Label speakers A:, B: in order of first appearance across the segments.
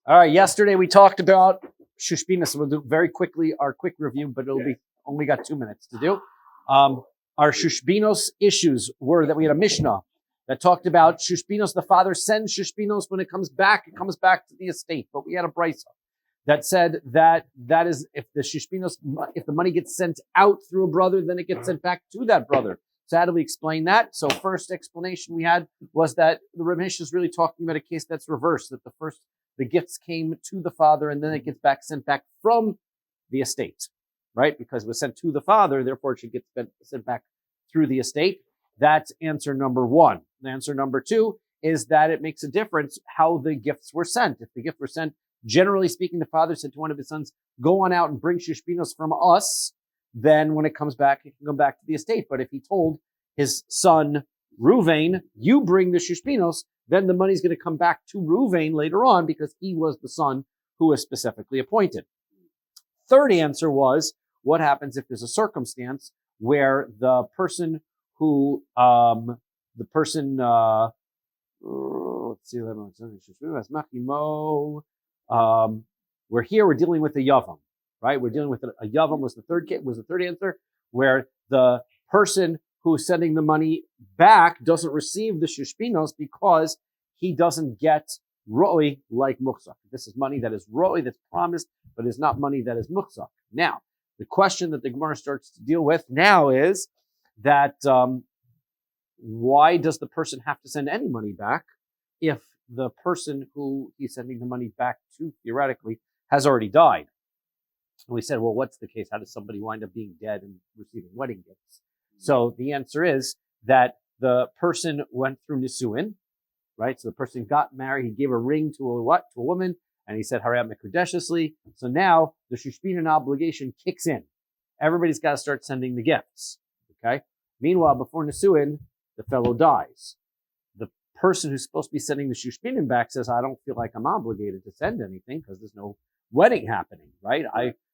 A: All right, yesterday we talked about Shushbina, we'll do very quickly our quick review, but it'll be only got 2 minutes to do. Our Shushbinos issues were that we had a Mishnah that talked about Shushbinos. The father sends Shushbinos when it comes back to the estate. But we had a brisa that said that is if the Shushbinos, if the money gets sent out through a brother, then it gets sent back to that brother. So how do we explain that? So first explanation we had was that the Rabbi is really talking about a case that's reversed, that the gifts came to the father and then it gets sent back from the estate, right? Because it was sent to the father, therefore it should get sent back through the estate. That's answer number one. And answer number two is that it makes a difference how the gifts were sent. If the gifts were sent, generally speaking, the father said to one of his sons, go on out and bring Shushbinos from us, then when it comes back, it can go back to the estate. But if he told his son, Ruvain, you bring the Shushbinos, then the money's going to come back to Ruvain later on because he was the son who was specifically appointed. Third answer was, what happens if there's a circumstance where the person who, let's see, we're dealing with a Yavam, right? We're dealing with a Yavam was the third answer, where the person who's sending the money back doesn't receive the Shushbinos because he doesn't get Ro'i like Muchzak. This is money that is Ro'i, that's promised, but is not money that is Muchzak. Now, the question that the Gemara starts to deal with now is that why does the person have to send any money back if the person who he's sending the money back to, theoretically, has already died? And we said, well, what's the case? How does somebody wind up being dead and receiving wedding gifts? So the answer is that the person went through Nisuin, right? So the person got married, he gave a ring to a woman, and he said, Harayat Mekudeshesli. So now the Shushbinan obligation kicks in. Everybody's got to start sending the gifts, okay? Meanwhile, before Nisuin, the fellow dies. The person who's supposed to be sending the Shushbinan back says, I don't feel like I'm obligated to send anything because there's no wedding happening, right?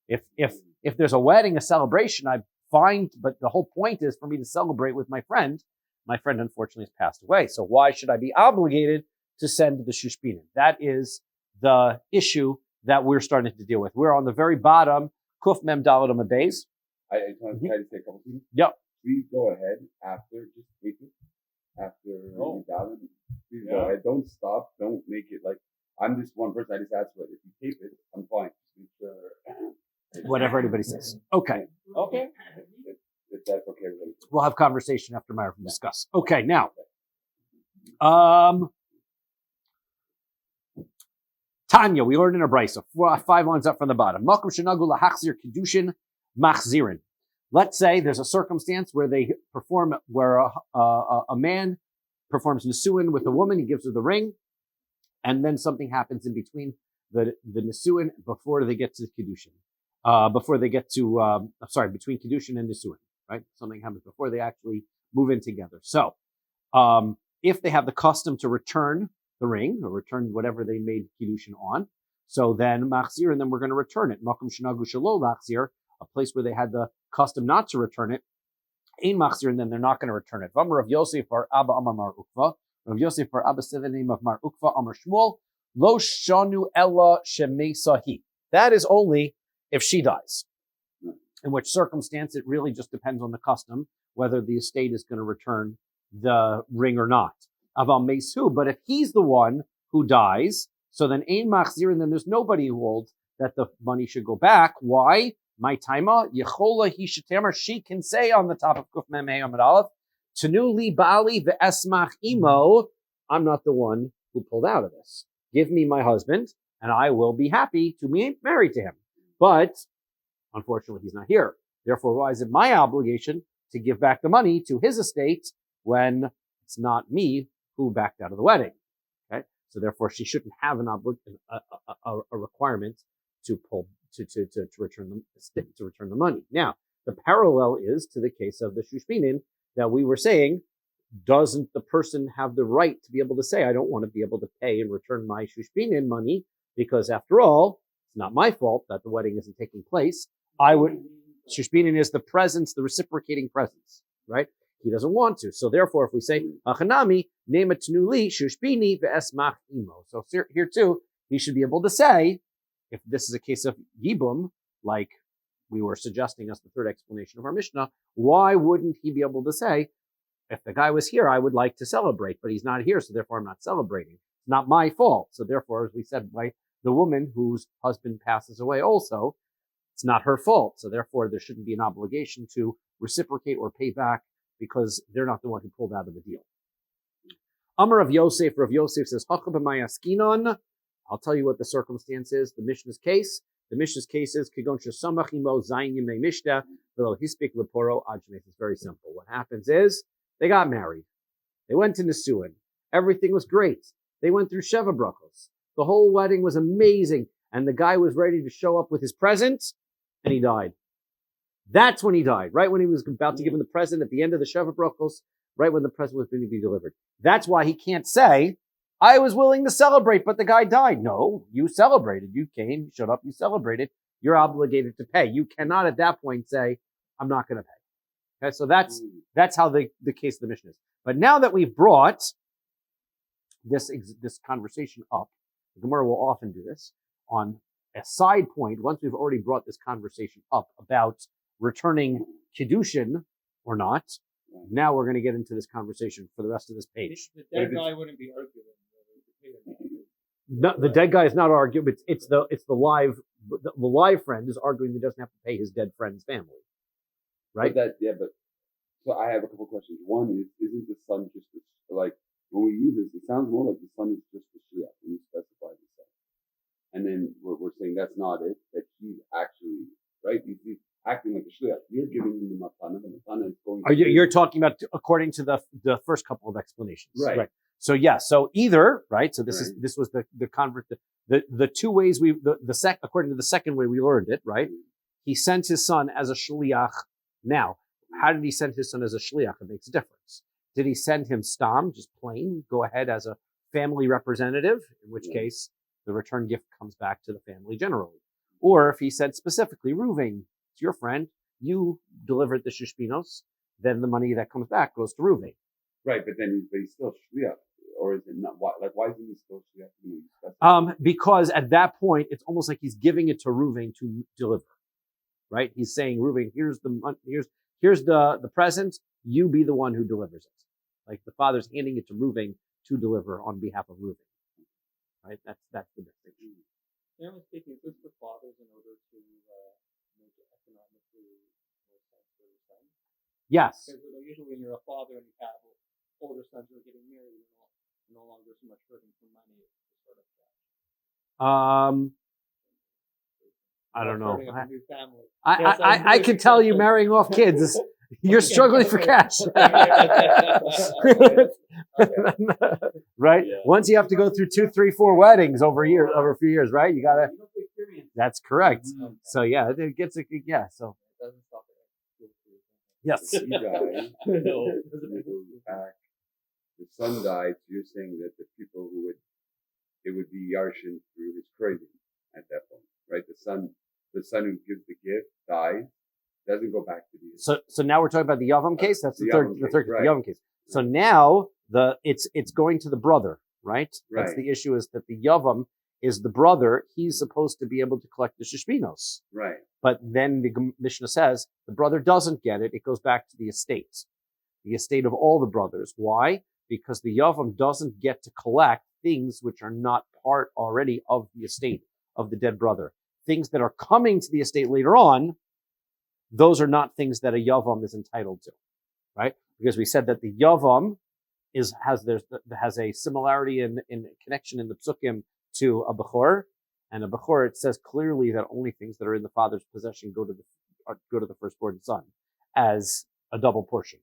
A: If there's a wedding, a celebration, I'm fine, but the whole point is for me to celebrate with my friend. My friend, unfortunately, has passed away. So why should I be obligated to send the Shushbinan? That is the issue that we're starting to deal with. We're on the very bottom, Kuf Mem Daled Amud Beis.
B: I just want to try to say a couple things.
A: Yep.
B: Please go ahead after, just take it after Daled. Please go ahead. Don't stop. Don't make it like, I'm just one person. I just ask what, if you tape it, I'm fine.
A: Whatever anybody says. Okay.
B: If that's okay with you.
A: We'll have conversation after Myra and discuss. Okay, now. Tanya, we learned in a brisa, 5 lines up from the bottom. Makom shenagu lahachzir kedushin machzirin. Let's say there's a circumstance where a man performs nisuin with a woman, he gives her the ring, and then something happens in between the nisuin before they get to kedushin. Between kedushin and nisuin, right? Something happens before they actually move in together. So, if they have the custom to return the ring or return whatever they made kedushin on, so then machzir, and then we're going to return it. Makom shenagu shelo machzir, a place where they had the custom not to return it, ein machzir, and then they're not going to return it. V'amar Rav Yosef bar Abba Amar Mar Ukva. Rav Yosef bar Abba said the name of Mar Ukva Amar Shmuel. Lo shanu ella shemesahi. That is only if she dies. In which circumstance, it really just depends on the custom, whether the estate is going to return the ring or not. Aval mesu, but if he's the one who dies, so then ein machzir, and then there's nobody who holds that the money should go back. Why? My taima, yechola hi shetamar, she can say on the top of Kuf Mem Hey Amud Aleph, Tenu li ba'ali ve'esmach imo, I'm not the one who pulled out of this. Give me my husband, and I will be happy to be married to him. But, unfortunately, he's not here. Therefore, why is it my obligation to give back the money to his estate when it's not me who backed out of the wedding? Okay, so therefore, she shouldn't have a requirement to return the money. Now, the parallel is to the case of the Shushbinin that we were saying. Doesn't the person have the right to be able to say, I don't want to be able to pay and return my Shushbinin money because, after all, it's not my fault that the wedding isn't taking place. Shushbinin is the presence, the reciprocating presence, right? He doesn't want to. So therefore, if we say, Achanami, nema tnuli, Shushbini, ve'esmach imo. So here too, he should be able to say, if this is a case of Yibum, like we were suggesting as the third explanation of our Mishnah, why wouldn't he be able to say, if the guy was here, I would like to celebrate, but he's not here, so therefore I'm not celebrating. It's not my fault. So therefore, as we said, by the woman whose husband passes away also, it's not her fault. So therefore, there shouldn't be an obligation to reciprocate or pay back because they're not the one who pulled out of the deal. Amar Rav Yosef says, I'll tell you what the circumstance is. The Mishnah's case is it's very simple. What happens is they got married. They went to Nisuin. Everything was great. They went through Sheva Brachos. The whole wedding was amazing. And the guy was ready to show up with his present, and he died. That's when he died, right when he was about to give him the present at the end of the Sheva Brachos, right when the present was going to be delivered. That's why he can't say, I was willing to celebrate, but the guy died. No, you celebrated. You came, you showed up, you celebrated. You're obligated to pay. You cannot at that point say, I'm not going to pay. Okay, so that's how the case of the Mishnah is. But now that we've brought this conversation up, the Gemara will often do this on a side point. Once we've already brought this conversation up about returning Kiddushin or not, now we're going to get into this conversation for the rest of this page.
C: The dead guy wouldn't be arguing.
A: No, the dead guy is not arguing. It's the live friend is arguing he doesn't have to pay his dead friend's family, right?
B: But so I have a couple questions. One is, isn't the son just like when we use this? It sounds more like the son is just the shliach when you specify the son, and then we're saying that's not it. That he's actually right. He's acting like a shliach. You're giving him the matana. The matana is going.
A: You're talking about according to the first couple of explanations,
B: right?
A: So yes, so either right. So this was the two ways according to the second way we learned it, right? He sent his son as a shliach. Now, how did he send his son as a shliach? It makes a difference. Did he send him stam, just plain, go ahead as a family representative, in which case the return gift comes back to the family generally? Or if he said specifically, Ruvain, it's your friend, you delivered the shishpinos, then the money that comes back goes to Ruvain.
B: Right, but he's still shliach. Or is it not? Why isn't he still shliach?
A: Because at that point, it's almost like he's giving it to Ruvain to deliver. Right? He's saying, Ruvain, here's the present. You be the one who delivers it. Like the father's handing it to Ruvain to deliver on behalf of Ruvain. Right? That's the distinction.
C: Generally speaking, is this for fathers in order to make it economically more sense for the son?
A: Yes.
C: Because usually when you're a father and you have older sons who are getting married, you're no longer so much hurting for money. Sort of
A: I don't know.
C: I
A: can tell you marrying off kids, you're struggling for cash. Right? Yeah. Once you have to go through 2, 3, 4 weddings over a few years, right? You gotta. That's correct. Mm-hmm. So yeah, it gets so.
C: It doesn't stop it.
A: Yes.
B: You guys, the son died. So you're saying that the people it would be Yarshin through his craving at that point, right? The son who gives the gift dies, doesn't go back to the.
A: So now we're talking about the Yavam case. That's the third
B: right.
A: Yavam case. So now it's going to the brother, right?
B: Right.
A: That's the issue, is that the Yavam is the brother. He's supposed to be able to collect the shishpinos.
B: Right.
A: But then the Mishnah says the brother doesn't get it. It goes back to the estate of all the brothers. Why? Because the Yavam doesn't get to collect things which are not part already of the estate of the dead brother. Things that are coming to the estate later on, those are not things that a Yavam is entitled to, right? Because we said that the Yavam has a similarity in connection in the Psukim to a Bechor, and a Bechor, it says clearly that only things that are in the father's possession go to the firstborn son as a double portion.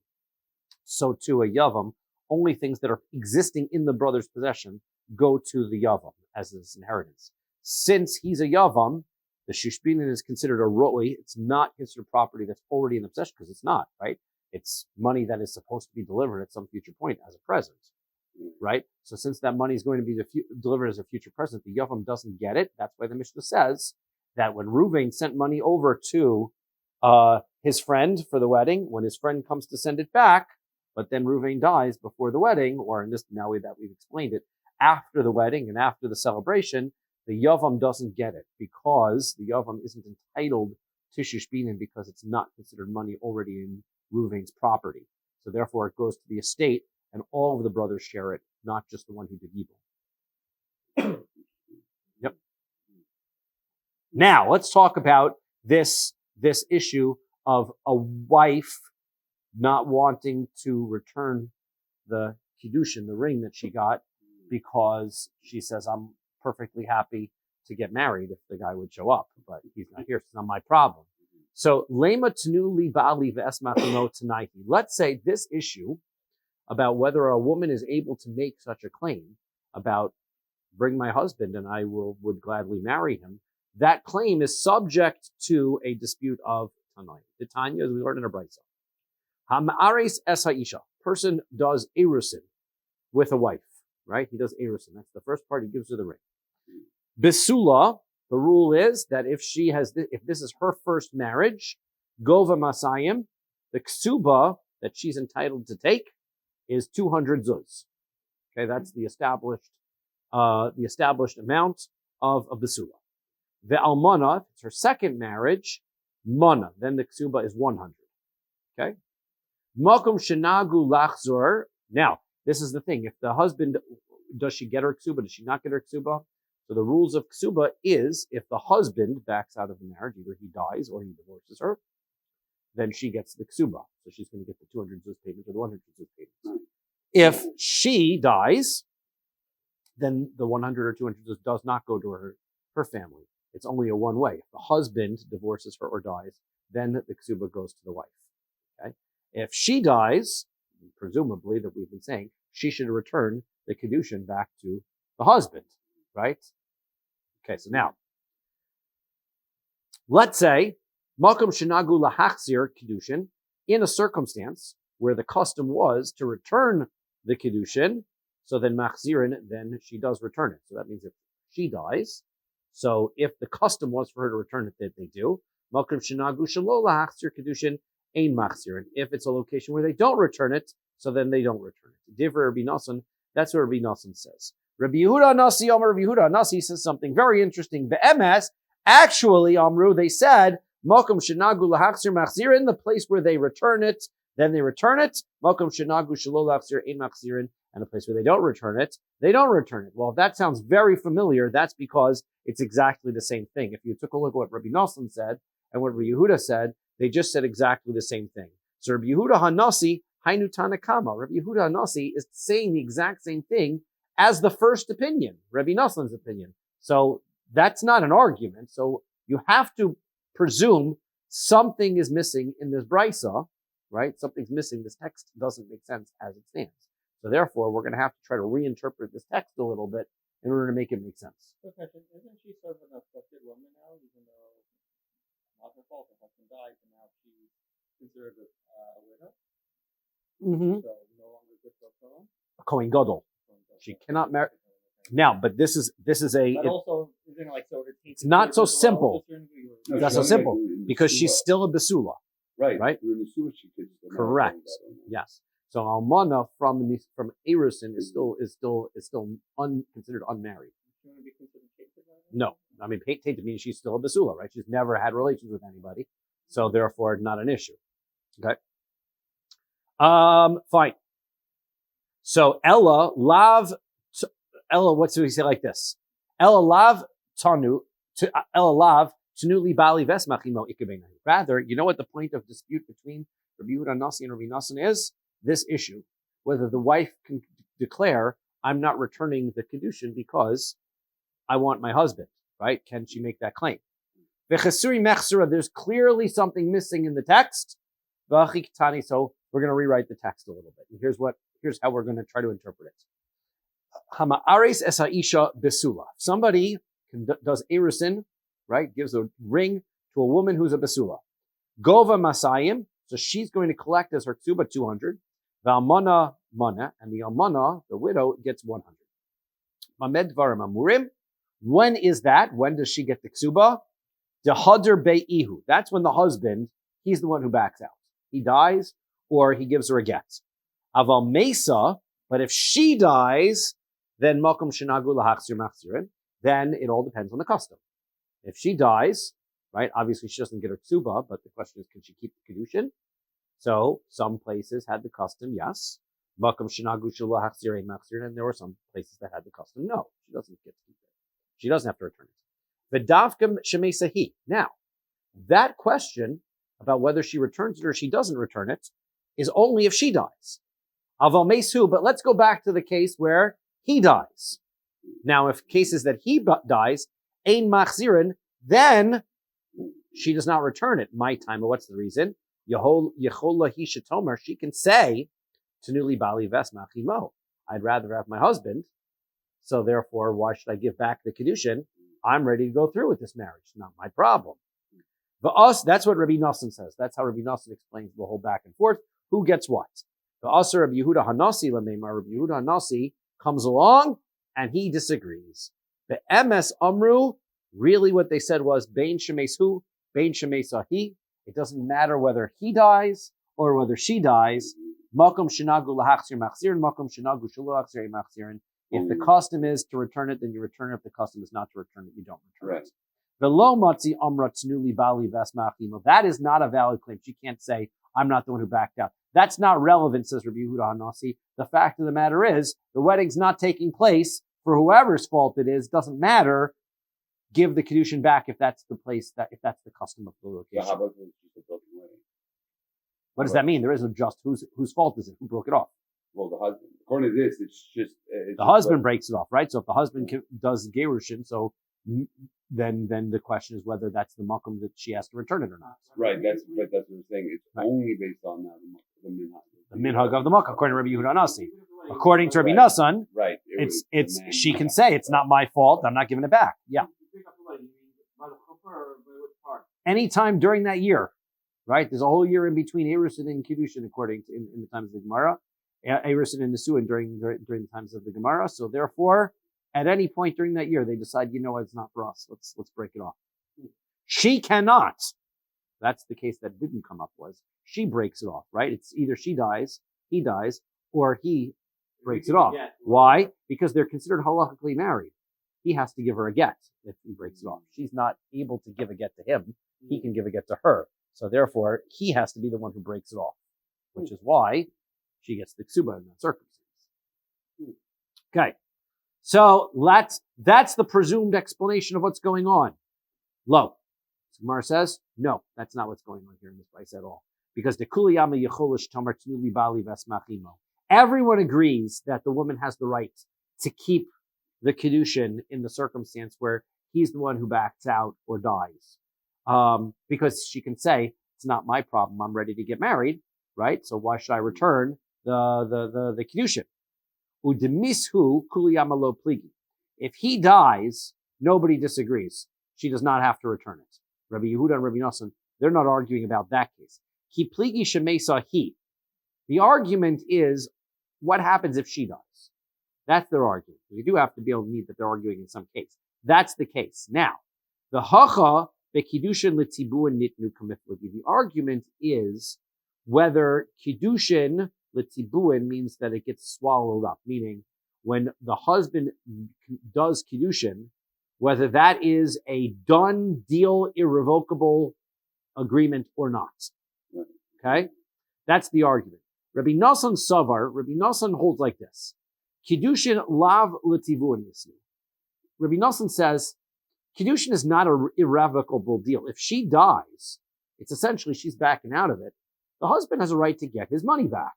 A: So to a Yavam, only things that are existing in the brother's possession go to the Yavam as his inheritance. Since he's a Yavam, the Shishbinin is considered a Roi. It's not considered property that's already in the possession, because it's not, right? It's money that is supposed to be delivered at some future point as a present, right? So since that money is going to be delivered as a future present, the Yavam doesn't get it. That's why the Mishnah says that when Ruvain sent money over to his friend for the wedding, when his friend comes to send it back, but then Ruvain dies before the wedding, or in this, now that we've explained it, after the wedding and after the celebration, the Yavam doesn't get it because the Yavam isn't entitled to Shishbinin because it's not considered money already in Reuven's property. So therefore it goes to the estate and all of the brothers share it, not just the one who did evil. Yep. Now let's talk about this issue of a wife not wanting to return the kiddushin, the ring that she got, because she says, I'm perfectly happy to get married if the guy would show up, but he's not here, so it's not my problem. So, lema tnuli ba'ali ve'esmachimo tanaiti. Let's say this issue about whether a woman is able to make such a claim about bring my husband and I would gladly marry him, that claim is subject to a dispute of Tanai. The Tanya, as we learned in a Brisa. Ha'ma'ares es ha'isha. Person does erusin with a wife, right? He does erusin. That's the first part. He gives her the ring. Besula, the rule is that if this is her first marriage, gova masayim, the ksuba that she's entitled to take is 200 zuz. Okay, that's the established amount of a besula. The almana, it's her second marriage, mana, then the ksuba is 100. Okay. Makom shenagu lachzor. Now, this is the thing. If the husband, does she get her ksuba? Does she not get her ksuba? So the rules of ksuba is if the husband backs out of the marriage, either he dies or he divorces her, then she gets the ksuba. So she's going to get the 200 zuz payment or the 100 zuz payment. If she dies, then the 100 or 200 zuz does not go to her family. It's only a one way. If the husband divorces her or dies, then the ksuba goes to the wife. Okay. If she dies, presumably that we've been saying, she should return the kedushin back to the husband, right? Okay, so now, let's say, makom shenagu lahachzir kedushin, in a circumstance where the custom was to return the kedushin, so then machzirin, then she does return it. So that means if she dies, so if the custom was for her to return it, that they do, makom shenagu shelo lahachzir kedushin, ein machzirin. If it's a location where they don't return it, so then they don't return it. Divrei Rabbi Nosson, that's what Rabbi Nosson says. Rabbi Yehuda Nasi, Amar Rabbi Yehuda Nasi says something very interesting. Be'emes, actually, Amru, they said, Mokum shenagu lahachzir machzirin, the place where they return it, then they return it. Mokum shenagu shelo lahachzir ein machzirin, and the place where they don't return it, they don't return it. Well, if that sounds very familiar, that's because it's exactly the same thing. If you took a look at what Rabbi Nosson said and what Rabbi Yehuda said, they just said exactly the same thing. So Rabbi Yehuda Hanasi, Hainu Tanakama. Rabbi Yehuda Hanasi is saying the exact same thing as the first opinion, Rabbi Nosson's opinion. So that's not an argument. So you have to presume something is missing in this brisa, right? Something's missing. This text doesn't make sense as it stands. So therefore, we're going to have to try to reinterpret this text a little bit in order to make it make sense.
C: Okay, isn't she sort of an afflicted woman now, even though not her fault, her husband died, and now she's considered a widow?
A: Mm-hmm.
C: So no longer good for a Kohen?
A: A Kohen Gadol. She cannot marry. Now, but this is a.
C: But also, isn't it like so?
A: It's not so simple.
B: No,
A: That's so simple because she's still a besula.
B: Right.
A: Right. Correct. Yes. So almana from erusin is still considered unmarried. No, I mean tainted means she's still a besula, right? She's never had relations with anybody, so therefore not an issue. Okay. Fine. So Ella, what do we say like this? Ella lav tanu li bali vesmachimo ikabenai. Rather, you know what the point of dispute between Rabbi Yehuda Nasi and Rabbi Nosson is? This issue, whether the wife can declare, I'm not returning the kedushin because I want my husband, right? Can she make that claim? V'chesuri mechsura, there's clearly something missing in the text. So we're going to rewrite the text a little bit. And here's how we're going to try to interpret it. Hama'ares es ha'isha besula. Somebody does erusin, right? Gives a ring to a woman who's a besula. Gova masayim. So she's going to collect as her ksuba 200. The almana mana, and the almana, the widow, gets 100. Mamed dvarim amurim. When is that? When does she get the ksuba? Dehader be'ihu. That's when the husband, he's the one who backs out. He dies, or he gives her a get. Aval mesa, but if she dies, then makom shenagu lahachzir machzirin. then it all depends on the custom. If she dies, right, obviously she doesn't get her ksuba, but the question is, can she keep the kedushin? So some places had the custom, yes. Makom shenagu shelo hachzirei machzir, and there were some places that had the custom, no, she doesn't get to keep it. She doesn't have to return it. V'davkam shemesahi. Now, that question about whether she returns it or she doesn't return it is only if she dies. Aval mesu, but let's go back to the case where he dies. Now, if cases that he dies, ein machzirin, then she does not return it. My time, but what's the reason? Yechola hi shetomer, she can say, Tanuli bali ves machimo. I'd rather have my husband, so therefore, why should I give back the kedushin? I'm ready to go through with this marriage. Not my problem. But us, that's what Rabbi Nosson says. That's how Rabbi Nosson explains the whole back and forth. Who gets what? The Asr Rabbi Yehuda Hanasi Lamemar. Rabbi Yehuda Hanasi comes along and he disagrees. The MS Amru, really what they said was Bein Shemesu, Bein Shemesahi. It doesn't matter whether he dies or whether she dies. Makom Shinagu Lahachzir Machzirin, Makom Shinagu Shulu Achzir Machzirin. If the custom is to return it, then you return it. If the custom is not to return it, you don't return it. That is not a valid claim. She can't say, I'm not the one who backed out. That's not relevant, says Rabbi Yehuda Hanasi. The fact of the matter is, the wedding's not taking place for whoever's fault it is. Doesn't matter. Give the kedushin back if that's the place, if that's the custom of the location.
B: So how about just a broken wedding?
A: What does that mean? There isn't just whose fault is it? Who broke it off?
B: Well, the husband. According to this, it's just
A: the husband breaks it off, right? So if the husband does gerushin, so then the question is whether that's the makom that she has to return it or not.
B: Right. That's what I'm saying. It's only based on that, the minhag.
A: The minhag of the makom, according to Rabbi Yehuda Hanasi. According to Rabbi Nosson,
B: right.
A: It's she can say it's not my fault. I'm not giving it back. Yeah. Anytime during that year, right? There's a whole year in between Erusin and Kiddushin, according to in the times of the Gemara. Erusin and Nisuin during the times of the Gemara. So therefore, at any point during that year, they decide, you know what, it's not for us. Let's break it off. She cannot. That's the case that didn't come up was she breaks it off, right? It's either she dies, he dies, or he breaks it off. Why? Because they're considered halachically married. He has to give her a get if he breaks it off. She's not able to give a get to him. He can give a get to her. So therefore, he has to be the one who breaks it off, which is why she gets the ksuba in that circumstance. Okay. So that's the presumed explanation of what's going on. Lo. Gemara says, no, that's not what's going on here in this place at all. Because the kuliyama yecholish tamar tnuli bali vesmachimo. Everyone agrees that the woman has the right to keep the kedushin in the circumstance where he's the one who backs out or dies. Because she can say, it's not my problem. I'm ready to get married, right? So why should I return the kedushin? Udemishu kuliyama lo pligi. If he dies, nobody disagrees. She does not have to return it. Rabbi Yehuda and Rabbi Nosson, they're not arguing about that case. Ki pligi shemesa he. The argument is, what happens if she dies? That's their argument. You do have to be able to meet that they're arguing in some case. That's the case. Now, the hacha bekiddushin l'tzibuin nitnu kamiflagi. The argument is whether kiddushin l'tzibuin means that it gets swallowed up, meaning when the husband does kiddushin, whether that is a done deal, irrevocable agreement or not. Okay? That's the argument. Rabbi Nosson Savar, Rabbi Nosson holds like this. Kiddushin lav l'tivuin nisnu. Rabbi Nosson says, Kiddushin is not an irrevocable deal. If she dies, it's essentially she's backing out of it. The husband has a right to get his money back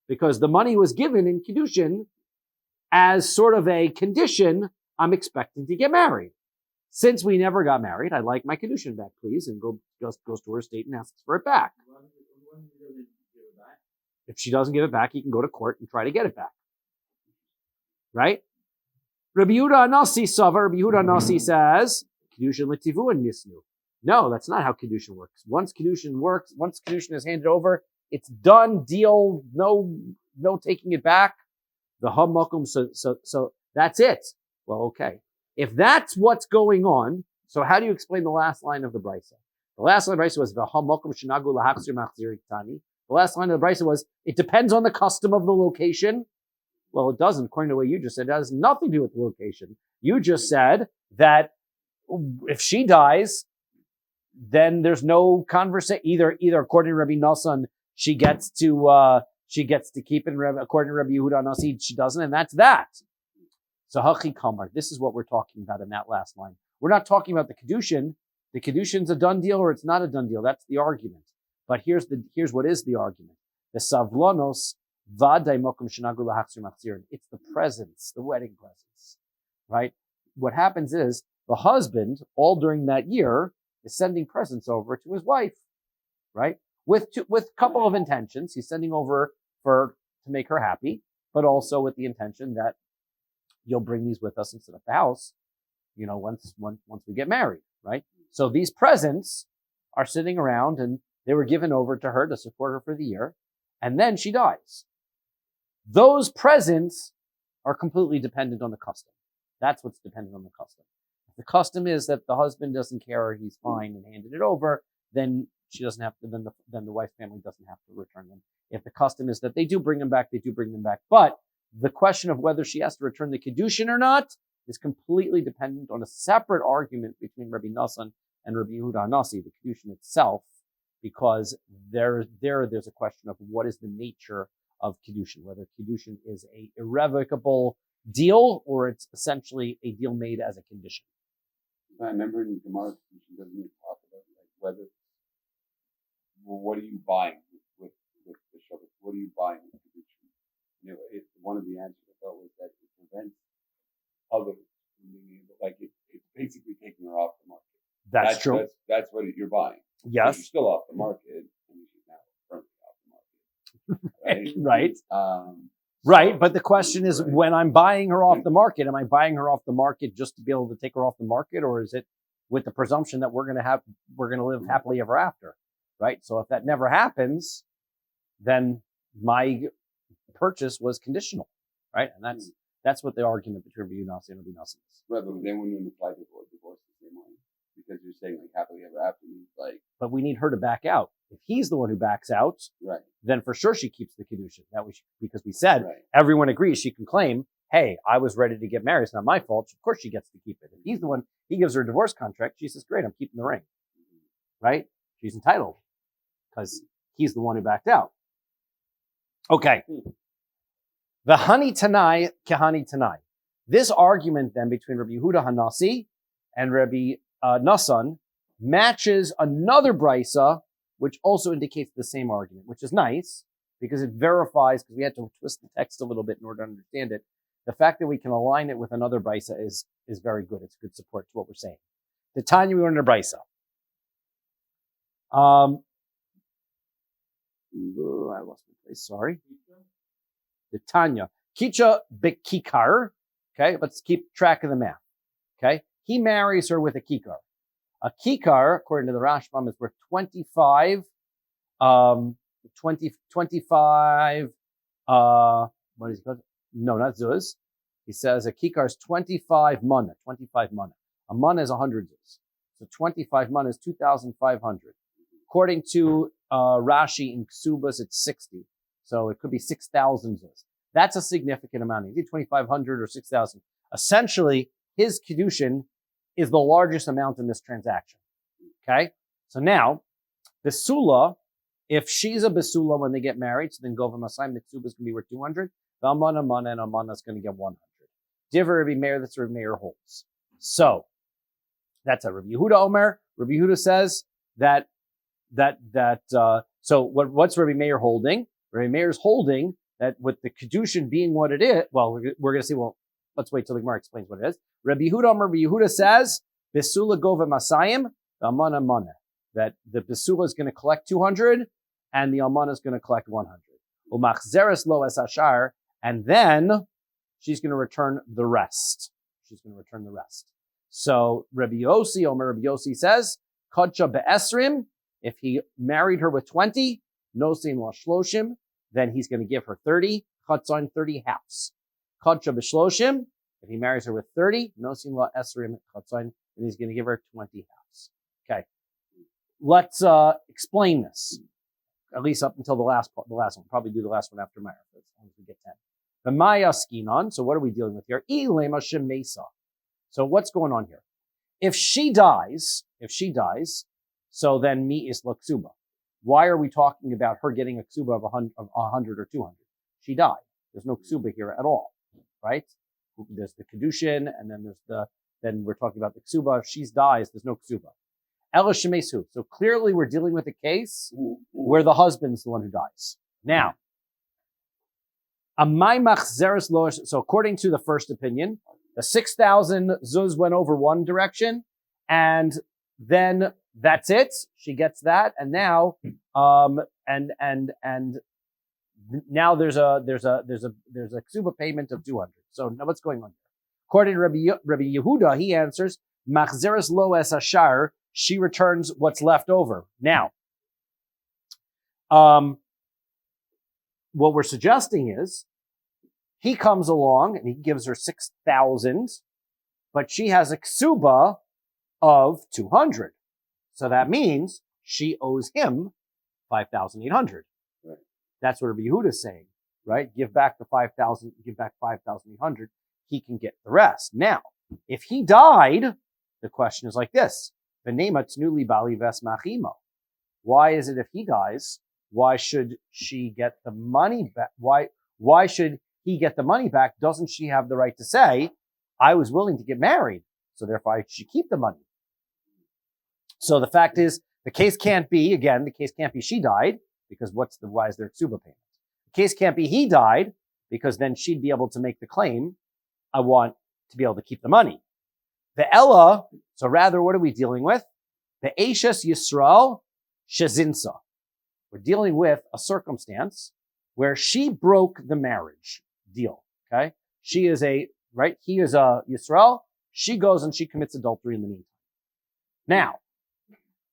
A: because the money was given in Kiddushin as sort of a condition. I'm expecting to get married. Since we never got married, I'd like my Kiddushin back, please, and goes to her estate and asks for it back. If she doesn't give it back, he can go to court and try to get it back. Right? Rabbi Yehuda Hanasi Savar, Rabbi Yehuda Hanasi says, Kiddushin l'tivuin nisnu. No, that's not how Kiddushin works. Once Kiddushin is handed over, it's done, deal, no taking it back. The hamakum, so that's it. Well, okay. If that's what's going on, so how do you explain the last line of the brisa? The last line of the brisa was v'hamakum shenagu lahachzir machzir tani. The last line of the brisa was, it depends on the custom of the location. Well, it doesn't, according to what you just said. It has nothing to do with the location. You just said that if she dies, then there's no conversation. Either according to Rabbi Nosson, she gets to keep it. According to Rabbi Yehuda Nasi, she doesn't, and that's that. So Hachi Kamar, this is what we're talking about in that last line. We're not talking about the Kedushin. The Kedushin's a done deal or it's not a done deal. That's the argument. But here's what is the argument. The Savlonos Vaday Mokum Shinagu Lahachzir Machzirin. It's the presents, the wedding presents. Right? What happens is the husband, all during that year, is sending presents over to his wife. Right? With a couple of intentions. He's sending over to make her happy, but also with the intention that you'll bring these with us instead of the house, once we get married, right? So these presents are sitting around and they were given over to her to support her for the year. And then she dies. Those presents are completely dependent on the custom. That's what's dependent on the custom. If the custom is that the husband doesn't care, he's fine and handed it over, then she doesn't have to, then the wife's family doesn't have to return them. If the custom is that they do bring them back, they do bring them back. But the question of whether she has to return the Kedushin or not is completely dependent on a separate argument between Rabbi Nosson and Rabbi Yehuda Nasi, the Kedushin itself, because there's a question of what is the nature of Kedushin, whether Kedushin is a irrevocable deal or it's essentially a deal made as a condition.
B: I remember in Gemara, Kedushin doesn't even talk about whether, what are you buying with the Shabbat? What are you buying with Kedushin? One of the answers I thought was that it prevents others from being able, it's basically taking her off the market.
A: That's true.
B: That's what you're buying.
A: Yes.
B: So you're still off the market, and she's now currently off the market.
A: Right.
B: Right.
A: But the question is, when I'm buying her off the market, am I buying her off the market just to be able to take her off the market, or is it with the presumption that we're going to live happily ever after? Right. So if that never happens, then my purchase was conditional, right? And that's what the argument between Rabbi Yonasi and Rabbi Nosson is.
B: Right, but then when you apply divorce the same way, because you're saying happily ever after means
A: But we need her to back out. If he's the one who backs out,
B: right,
A: then for sure she keeps the Kedushin. Because we said everyone agrees she can claim, hey, I was ready to get married. It's not my fault. Of course she gets to keep it. If he's the one, he gives her a divorce contract. She says, great, I'm keeping the ring. Right? She's entitled because he's the one who backed out. Okay. The Hani Tanai, Kahani Tanai. This argument then between Rabbi Yehuda Hanasi and Rabbi Nosson matches another brisa, which also indicates the same argument, which is nice because it verifies, because we had to twist the text a little bit in order to understand it. The fact that we can align it with another brisa is very good. It's good support to what we're saying. The Tanya we learned in the brisa. I lost my place. Sorry. The Tanya. Kicha bekikar. Okay, let's keep track of the math. Okay, he marries her with a kikar. A kikar, according to the Rashbam, is worth 25, what is it called? No, not zuz. He says a kikar is 25 mana, 25 mana. A mana is 100 zuz. So 25 mana is 2,500. According to Rashi in Ksubas, it's 60. So it could be 6,000 zuz. That's a significant amount. Either 2,500 or 6,000. Essentially, his Kedushin is the largest amount in this transaction. Okay? So now, Besula, if she's a Besula when they get married, so then Gova Masayim, the Ksuba is going to be worth 200. The Amana, and Amana is going to get 100. Diver Rabbi Meir, that's Rabbi Meir holds. So, that's a Rabbi Yehuda Omer. Rabbi Yehuda says so what's Rabbi Meir holding? Rabbi Meir is holding that with the Kedushin being what it is, well, we're going to see, let's wait till the Gemara explains what it is. Rabbi Yehuda says, Besula Gova Masayim, the Amana Mana. That the Besula is going to collect 200 and the Amana is going to collect 100. Umachzeres lo es ashar, and then she's going to return the rest. So Rabbi Yossi says, Kodcha be'esrim, if he married her with 20, nosin la shloshim, then he's going to give her 30, chatzon 30 halves. Kodcha b'shloshim, if he marries her with 30, nosin la esrim chatzon, then he's going to give her 20 halves. Okay. Let's explain this, at least up until the last one. Probably do the last one after Meir, as long as we get 10. The Maya skinon, so what are we dealing with here? Ilema shemesa. So what's going on here? If she dies, so then mi is la ksuba. Why are we talking about her getting a ksuba of 100 or 200? She died. There's no ksuba here at all, right? There's the kedushin, and then then we're talking about the ksuba. If she dies, there's no ksuba. Ela shemesu. So clearly we're dealing with a case where the husband's the one who dies. Now, so according to the first opinion, the 6,000 zuz went over one direction, and then that's it. She gets that, and now, now there's a ksuba payment of 200. So now what's going on here? According to Rabbi Yehuda, he answers machzeres lo es ashar. She returns what's left over. Now, what we're suggesting is he comes along and he gives her 6,000, but she has a ksuba of 200. So that means she owes him 5,800.
B: Right.
A: That's what Rabbi Yehuda is saying, right? Give back 5,800. He can get the rest. Now, if he died, the question is like this. Why is it if he dies, why should she get the money back? Why should he get the money back? Doesn't she have the right to say, I was willing to get married, so therefore I should keep the money? So the fact is, the case can't be she died, because why is there ksuba payment? The case can't be he died, because then she'd be able to make the claim, I want to be able to keep the money. The Ella, so rather, what are we dealing with? The Eishes Yisrael Shezinsa. We're dealing with a circumstance where she broke the marriage deal, okay? He is a Yisrael. She goes and she commits adultery in the meantime. Now,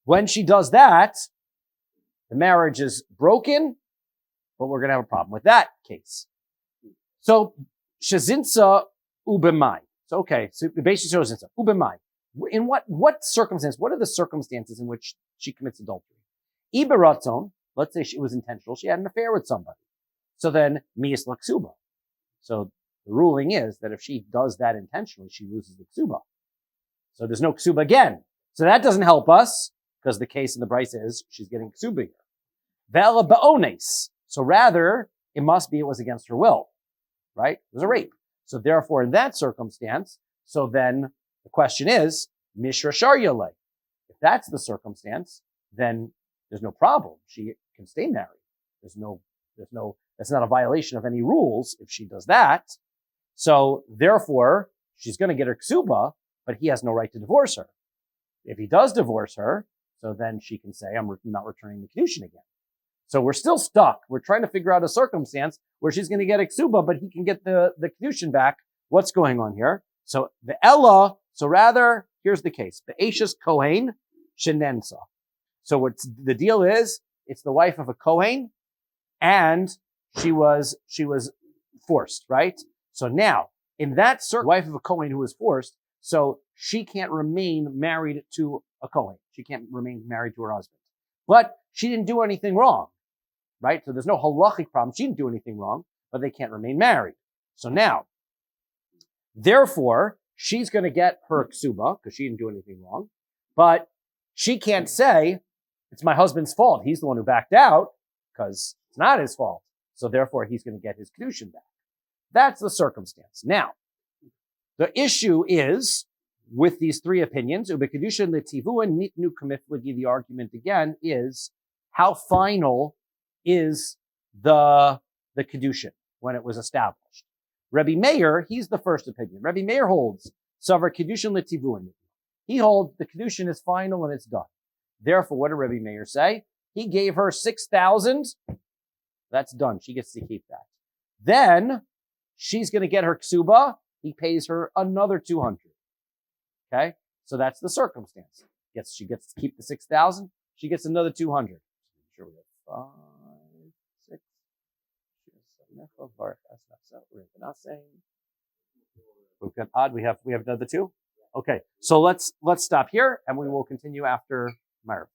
A: when she does that, the marriage is broken, but we're going to have a problem with that case. So, Shezinsa ubemai. So, okay, so basically Shezinsa ubemai. In what circumstance? What are the circumstances in which she commits adultery? Iberatzon, let's say it was intentional. She had an affair with somebody. So then, miyas laksuba. So the ruling is that if she does that intentionally, she loses the ksuba. So there's no ksuba again. So that doesn't help us, because the case in the Bryce is she's getting ksuba here. Ve'ela ba'ones. So rather, it was against her will, right? It was a rape. So therefore, in that circumstance, so then the question is, mishra sharyale. If that's the circumstance, then there's no problem. She can stay married. That's not a violation of any rules if she does that. So therefore, she's going to get her ksuba, but he has no right to divorce her. If he does divorce her, so then she can say, I'm not returning the kedushin again. So we're still stuck. We're trying to figure out a circumstance where she's going to get a ksuba, but he can get the kedushin back. What's going on here? So the Ella, so rather, here's the case. The Eishes Kohen Shenensa. So what's the deal is, it's the wife of a Kohen, and she was forced, right? So now, in that wife of a Kohen who was forced, so she can't remain married to a Kohen. She can't remain married to her husband. But she didn't do anything wrong, right? So there's no halachic problem. She didn't do anything wrong, but they can't remain married. So now, therefore, she's going to get her ksuba, because she didn't do anything wrong, but she can't say, it's my husband's fault. He's the one who backed out, because it's not his fault. So therefore, he's going to get his kedushin back. That's the circumstance. Now, the issue is, with these three opinions, ubekedushin letivu and nitnu kamiflagi, the argument again is, how final is the kedushin when it was established? Rabbi Meir, he's the first opinion. Rabbi Meir holds, savar kedushin letivu. He holds the kedushin is final and it's done. Therefore, what did Rabbi Meir say? He gave her 6,000. That's done. She gets to keep that. Then she's going to get her ksuba. He pays her another 200. Okay, so that's the circumstance. She gets to keep the 6,000. She gets another 200. Sure, we have 5, 6. We've got odd. We have another 2. Okay, so let's stop here, and we will continue after Myra.